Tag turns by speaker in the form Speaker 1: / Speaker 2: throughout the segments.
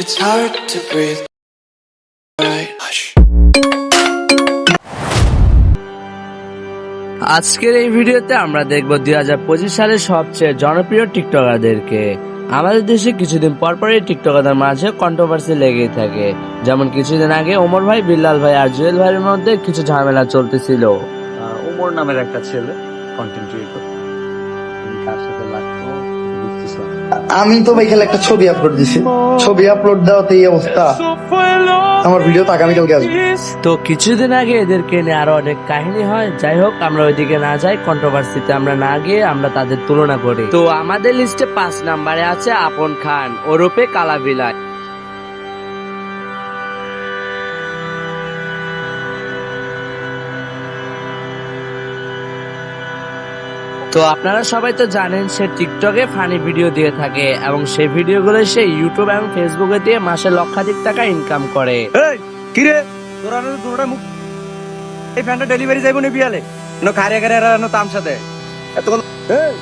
Speaker 1: It's hard to breathe. Right. Hush.
Speaker 2: আজকের এই ভিডিওতে আমরা দেখব 2025 সালের সবচেয়ে জনপ্রিয় টিকটকারদেরকে। আমাদের দেশে কিছুদিন পরপরই টিকটকারদের মাঝে কন্ট্রোভার্সি লেগেই থাকে। যেমন কিছুদিন আগে ওমর ভাই, বিল্লাল ভাই আর জুয়েল ভাইয়ের মধ্যে কিছু ঝামেলা চলতেছিল।
Speaker 3: ওমর নামের একটা ছেলে কন্টেন্ট ক্রিয়েটর, কার সাথে লাগতো বুঝতেছ না।
Speaker 4: আমি তো ভাই খালি একটা ছবি আপলোড দিছি, ছবি আপলোড দেওয়াতে এই অবস্থা। আমার ভিডিও তো আগামীকালকে আসবে।
Speaker 2: তো কিছুদিন আগে এদেরকে নিয়ে আরো অনেক কাহিনী হয়। যাই হোক, আমরা ওইদিকে না যাই, কন্ট্রোভার্সিতে আমরা না গিয়ে আমরা তাদের তুলনা করি। তো আমাদের লিস্টে 5 নম্বরে আছে আপন খান ওরফে কালাবিলাই। তো আপনারা সবাই তো জানেন সে টিকটকে ফানি ভিডিও দিয়ে থাকে এবং সেই ভিডিওগুলো সে ইউটিউব এবং ফেসবুকে দিয়ে মাসে লক্ষাধিক টাকা ইনকাম করে।
Speaker 3: এই কিরে তোরা না তোরা মুখ এই ফ্যানটা ডেলিভারি যাইবো নি বিয়ালে নো খারে খারে আর নো তামসা দে এত এই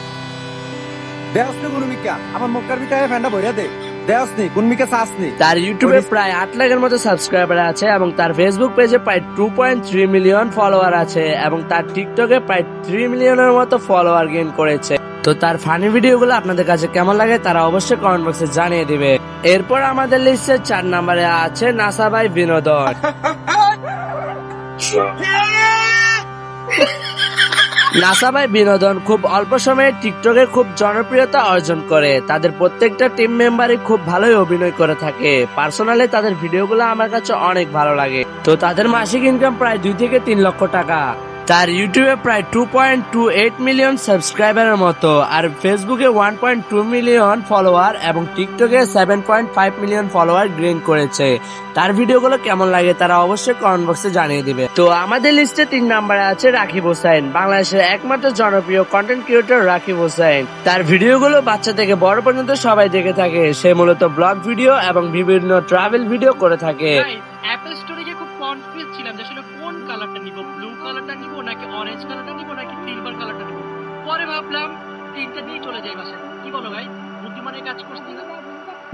Speaker 3: দেওস নি কোন মিকা আমার মক্কার ভিতরে ফ্যানটা ভরিয়া দে দেওস নি কোন মিকা চাস নি।
Speaker 2: তার ইউটিউবে প্রায় 8 লাখের মতো সাবস্ক্রাইবার আছে এবং তার ফেসবুক পেজে প্রায় 2.3 মিলিয়ন ফলোয়ার আছে এবং তার টিকটকে প্রায় 3 মিলিয়নের মতো ফলোয়ার গেইন করেছে। তো তার ফানি ভিডিওগুলো আপনাদের কাছে কেমন লাগে তারা অবশ্যই কমেন্ট বক্সে জানিয়ে দিবে। এরপর আমাদের লিস্টে 4 নম্বরে আছে নাসা ভাই বিনোদন। নাসা ভাই বিনোদন খুব অল্প সময়ে টিকটকে খুব জনপ্রিয়তা অর্জন করে। তাদের প্রত্যেকটা টিম মেম্বারই খুব ভালোই অভিনয় করে থাকে। পার্সোনালি তাদের ভিডিওগুলো আমার কাছে অনেক ভালো লাগে। তো তাদের মাসিক ইনকাম প্রায় 2 থেকে 3 লক্ষ টাকা। তার ইউটিউবে প্রায় 2.28 মিলিয়ন সাবস্ক্রাইবারের মতো আর ফেসবুকে 1.2 মিলিয়ন ফলোয়ার এবং টিকটকে 7.5 মিলিয়ন ফলোয়ার গেইন করেছে। তার ভিডিওগুলো কেমন লাগে তারা অবশ্যই কমেন্ট বক্সে জানিয়ে দিবে। তো আমাদের লিস্টে 3 নম্বরে আছে রাকিব হোসেন, বাংলাদেশের একমাত্র জনপ্রিয় কন্টেন্ট ক্রিয়েটর রাকিব হোসেন। তার ভিডিওগুলো বাচ্চা থেকে বড় পর্যন্ত সবাই দেখে থাকে। সে মূলত ব্লগ ভিডিও এবং বিভিন্ন ট্রাভেল ভিডিও করে থাকে।
Speaker 5: অ্যাপল স্টোরে গিয়ে খুব কনফিউজ ছিলাম যে আসলে কোন কালারটা নিব, ব্লু কালারটা নিব নাকি অরেঞ্জ কালারটা নিব নাকি সিলভার কালারটা নিব। পরে ভাবলাম তিনটা নিয়ে চলে যাই বাসায়। কি বলো ভাই, বুদ্ধিমানের কাজ করছি না?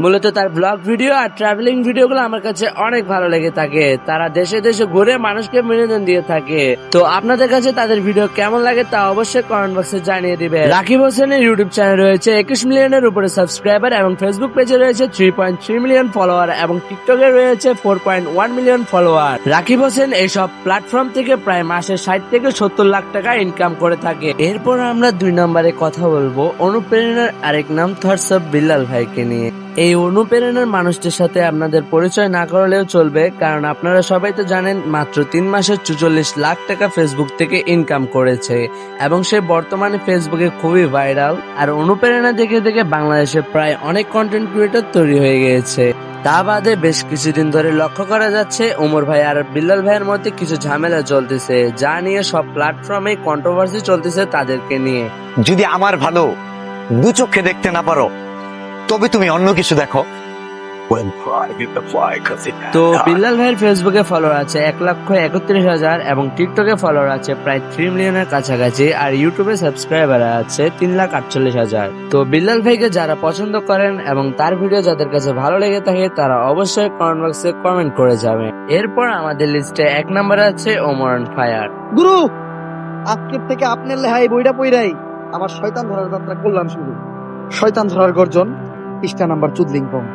Speaker 2: মূলত তার ব্লগ ভিডিও আর ট্রাভেলিং ভিডিওগুলো আমার কাছে অনেক ভালো লেগে থাকে। তারা দেশে দেশে ঘুরে মানুষকে বিনোদন দিয়ে থাকে। তো আপনাদের কাছে তাদের ভিডিও কেমন লাগে তা অবশ্যই কমেন্ট বক্সে জানিয়ে দিবে। রাকিব হোসেনের ইউটিউব চ্যানেল রয়েছে 21 মিলিয়নের উপরে সাবস্ক্রাইবার এবং ফেসবুক পেজে রয়েছে 3.3 মিলিয়ন ফলোয়ার এবং টিকটকে রয়েছে 4.1 মিলিয়ন ফলোয়ার। রাকিব হোসেন এইসব প্ল্যাটফর্ম থেকে প্রায় মাসে 60 থেকে 70 লাখ টাকা ইনকাম করে থাকে। এরপর আমরা 2 নম্বরে কথা বলবো অনুপ্রেরণার আরেক নাম থটস অফ বিল্লাল ভাইকে নিয়ে। এই অনুপ্রেরণার মানুষটির সাথে আপনাদের পরিচয় না করলেও চলবে, কারণ আপনারা সবাই তো জানেন মাত্র 3 মাসে 44 লাখ টাকা ফেসবুক থেকে ইনকাম করেছে এবং সে বর্তমানে ফেসবুকে খুবই ভাইরাল। আর অনুপ্রেরণা দেখে দেখে বাংলাদেশে প্রায় অনেক কন্টেন্ট ক্রিয়েটর তৈরি হয়ে গিয়েছে। তা বাদে বেশ কিছুদিন ধরে লক্ষ্য করা যাচ্ছে ওমর ভাই আর বিল্লাল ভাইয়ের মধ্যে কিছু ঝামেলা চলতেছে, যা নিয়ে সব প্ল্যাটফর্মে কন্ট্রোভার্সি চলতেছে তাদেরকে নিয়ে।
Speaker 6: যদি আমার ভালো দু চোখে দেখতে না পারো তবে তুমি অন্য কিছু দেখো।
Speaker 2: তো বিল্লাল ভাইয়ের ফেসবুকে ফলোয়ার আছে 1,31,000 এবং টিকটকে ফলোয়ার আছে প্রায় 3 মিলিয়নের কাছাকাছি আর ইউটিউবে সাবস্ক্রাইবার আছে 3,48,000। তো বিল্লাল ভাইকে যারা পছন্দ করেন এবং তার ভিডিও যাদের কাছে ভালো লেগে থাকে তারা অবশ্যই কমেন্ট বক্সে কমেন্ট করে যাবেন। এরপর আমাদের লিস্টে 1 নম্বরে আছে ওমর অন ফায়ার।
Speaker 4: গুরু, আজকের থেকে আপনার লেহাই বইটা পইরাই আমার শয়তান ধরার যাত্রা করলাম শুরু। শয়তান ধরার গর্জন, পৃষ্ঠা নাম্বার 14।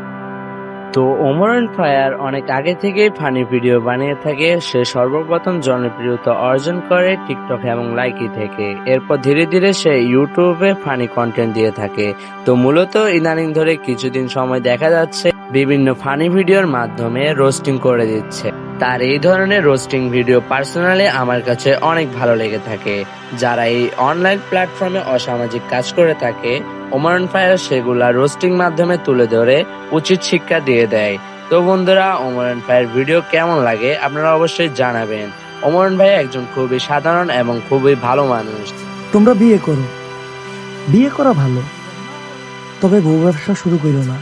Speaker 2: তো ওমর অন ফায়ার অনেক আগে থেকেই ফানি ভিডিও বানিয়ে থাকে। সে সর্বপ্রথম জনপ্রিয়তা অর্জন করে টিকটক এবং লাইকি থেকে। এরপর ধীরে ধীরে সে ইউটিউবে ফানি কন্টেন্ট দিয়ে থাকে। তো মূলত ইদানিং ধরে কিছুদিন সময় দেখা যাচ্ছে বিভিন্ন ফানি ভিডিওর মাধ্যমে রোস্টিং করে দিচ্ছে। তার এই ধরনের রোস্টিং ভিডিও পার্সোনালি আমার কাছে অনেক ভালো লেগে থাকে। যারা এই অনলাইন প্ল্যাটফর্মে অসামাজিক কাজ করে থাকে ওমর অন ফায়ার সেগুলা রোস্টিং মাধ্যমে তুলে ধরে উচিত শিক্ষা দিয়ে দেয়। তো বন্ধুরা, ওমর অন ফায়ার ভিডিও কেমন লাগে আপনারা অবশ্যই জানাবেন। ওমর অন ভাই একজন খুবই সাধারণ এবং খুবই ভালো মানুষ।
Speaker 7: তোমরা বিয়ে করো, বিয়ে করা ভালো, তবে বউ ব্যবসা শুরু করো না।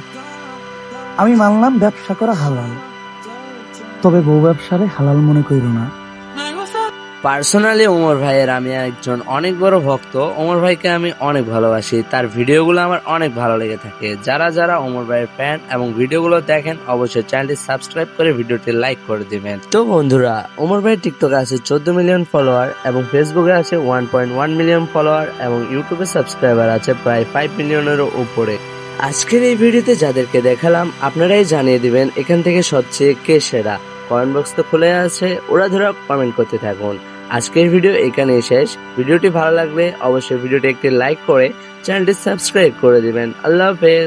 Speaker 7: আমি মানলাম ব্যবসা করা হালাল, তবে বউ ব্যবসারে হালাল মনে করো না।
Speaker 2: পার্সোনালি ওমর ভাইয়ের আমি একজন অনেক বড় ভক্ত। ওমর ভাইকে আমি অনেক ভালোবাসি, তার ভিডিওগুলো আমার অনেক ভালো লেগে থাকে। যারা যারা ওমর ভাইয়ের ফ্যান এবং ভিডিওগুলো দেখেন অবশ্যই চ্যানেলটি সাবস্ক্রাইব করে ভিডিওটি লাইক করে দিবেন। তো বন্ধুরা, ওমর ভাইয়ের টিকটকে আছে 14 মিলিয়ন ফলোয়ার এবং ফেসবুকে আছে 1.1 মিলিয়ন ফলোয়ার এবং ইউটিউবে সাবস্ক্রাইবার আছে প্রায় 5 মিলিয়নেরও উপরে। আজকের এই ভিডিওতে যাদেরকে দেখালাম আপনারাই জানিয়ে দিবেন এখান থেকে সবচেয়ে কে সেরা। কমেন্ট বক্স তো খুলে আছে, ওরা ধরে কমেন্ট করতে থাকুন। আজকের ভিডিও এখানেই শেষ। ভিডিওটি ভালো লাগলে অবশ্যই ভিডিওটি একটি লাইক করে চ্যানেলটি সাবস্ক্রাইব করে দিবেন। আল্লাহ হাফেজ।